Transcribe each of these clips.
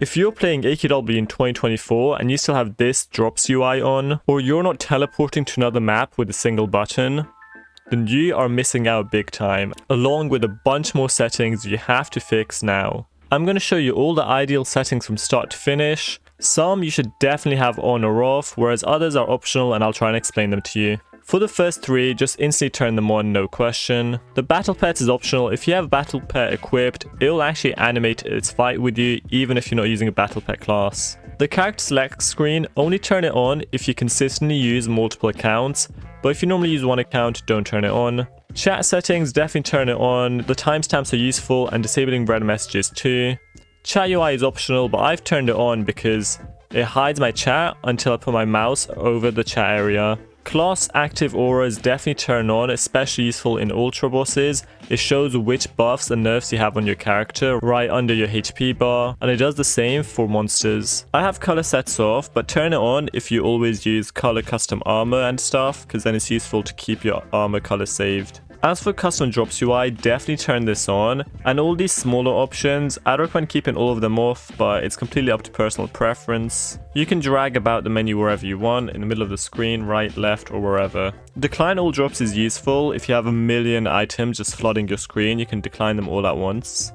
If you're playing AQW in 2024 and you still have this drops UI on, or you're not teleporting to another map with a single button, then you are missing out big time, along with a bunch more settings you have to fix now. I'm going to show you all the ideal settings from start to finish. Some you should definitely have on or off, whereas others are optional and I'll try and explain them to you. For the first three, just instantly turn them on, no question. The battle pet is optional. If you have battle pet equipped, it will actually animate its fight with you, even if you're not using a battle pet class. The character select screen, only turn it on if you consistently use multiple accounts, but if you normally use one account, don't turn it on. Chat settings, definitely turn it on. The timestamps are useful, and disabling red messages too. Chat UI is optional, but I've turned it on because it hides my chat until I put my mouse over the chat area. Class active aura is definitely turned on, especially useful in ultra bosses. It shows which buffs and nerfs you have on your character right under your HP bar, and it does the same for monsters. I have color sets off, but turn it on if you always use color custom armor and stuff, because then it's useful to keep your armor color saved. As for custom drops UI, definitely turn this on, and all these smaller options, I'd recommend keeping all of them off, but it's completely up to personal preference. You can drag about the menu wherever you want, in the middle of the screen, right, left, or wherever. Decline all drops is useful. If you have a million items just flooding your screen, you can decline them all at once.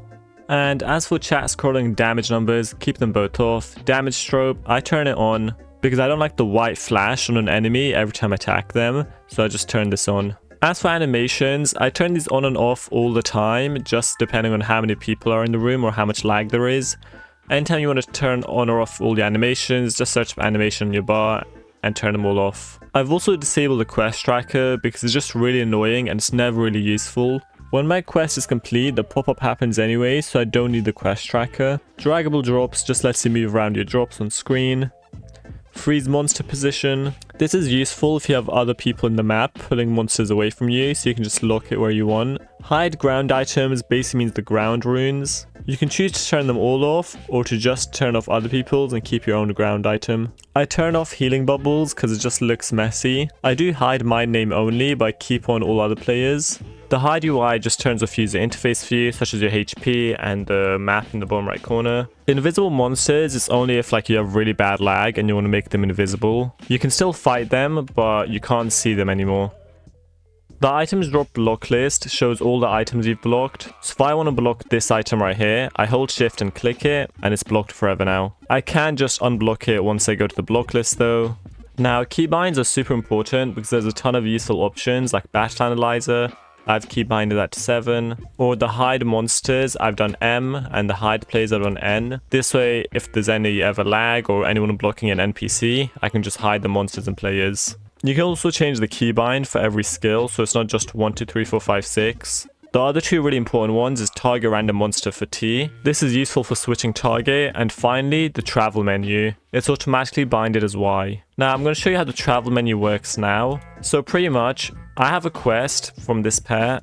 And as for chat scrolling damage numbers, keep them both off. Damage strobe, I turn it on because I don't like the white flash on an enemy every time I attack them, so I just turn this on. As for animations, I turn these on and off all the time, just depending on how many people are in the room or how much lag there is. Anytime you want to turn on or off all the animations, just search for animation on your bar and turn them all off. I've also disabled the quest tracker because it's just really annoying and it's never really useful. When my quest is complete, the pop-up happens anyway, so I don't need the quest tracker. Draggable drops just lets you move around your drops on screen. Freeze monster position. This is useful if you have other people in the map pulling monsters away from you, so you can just lock it where you want. Hide ground items basically means the ground runes. You can choose to turn them all off, or to just turn off other people's and keep your own ground item. I turn off healing bubbles because it just looks messy. I do hide my name only, but I keep on all other players. The hide UI just turns off user interface view, such as your HP and the map in the bottom right corner. Invisible monsters is only if you have really bad lag and you want to make them invisible. You can still fight them, but you can't see them anymore. The items drop block list shows all the items you've blocked. So if I want to block this item right here, I hold shift and click it, and it's blocked forever now. I can just unblock it once I go to the block list though. Now keybinds are super important because there's a ton of useful options like battle analyzer. I've keybinded that to 7. Or the hide monsters, I've done M, and the hide players I've done N. This way, if there's any ever lag or anyone blocking an NPC, I can just hide the monsters and players. You can also change the keybind for every skill, so it's not just 1, 2, 3, 4, 5, 6. The other two really important ones is target random monster for T. This is useful for switching target, and finally the travel menu. It's automatically binded as Y. Now I'm going to show you how the travel menu works now. So pretty much, I have a quest from this pair,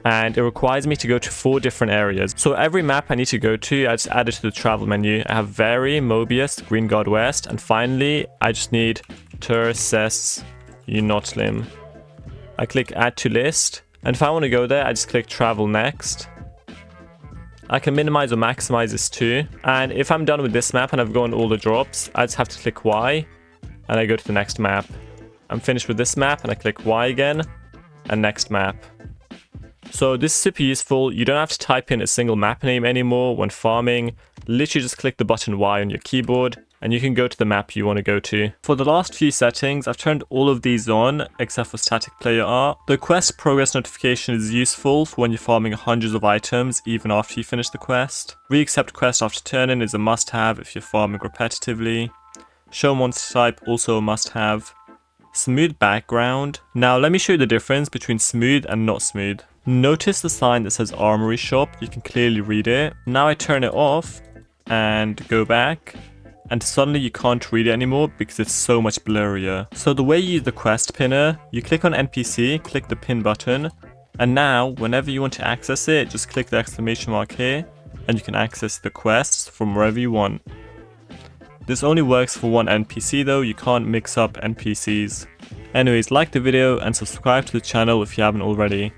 and it requires me to go to 4 different areas. So every map I need to go to, I just add it to the travel menu. I have Vary, Mobius, Green God West, and finally I just need Turses Unotlim. I click add to list. And if I want to go there, I just click travel next. I can minimize or maximize this too. And if I'm done with this map and I've gone all the drops, I just have to click Y and I go to the next map. I'm finished with this map and I click Y again and next map. So this is super useful. You don't have to type in a single map name anymore when farming. Literally just click the button Y on your keyboard and you can go to the map you want to go to. For the last few settings, I've turned all of these on except for static player art. The quest progress notification is useful for when you're farming hundreds of items even after you finish the quest. Re-accept quest after turn-in is a must-have if you're farming repetitively. Show monster type also a must-have. Smooth background. Now let me show you the difference between smooth and not smooth. Notice the sign that says Armory Shop, you can clearly read it. Now I turn it off and go back, and suddenly you can't read it anymore because it's so much blurrier. So the way you use the quest pinner, you click on NPC, click the pin button, and now whenever you want to access it, just click the exclamation mark here, and you can access the quests from wherever you want. This only works for one NPC though, you can't mix up NPCs. Anyways, like the video and subscribe to the channel if you haven't already.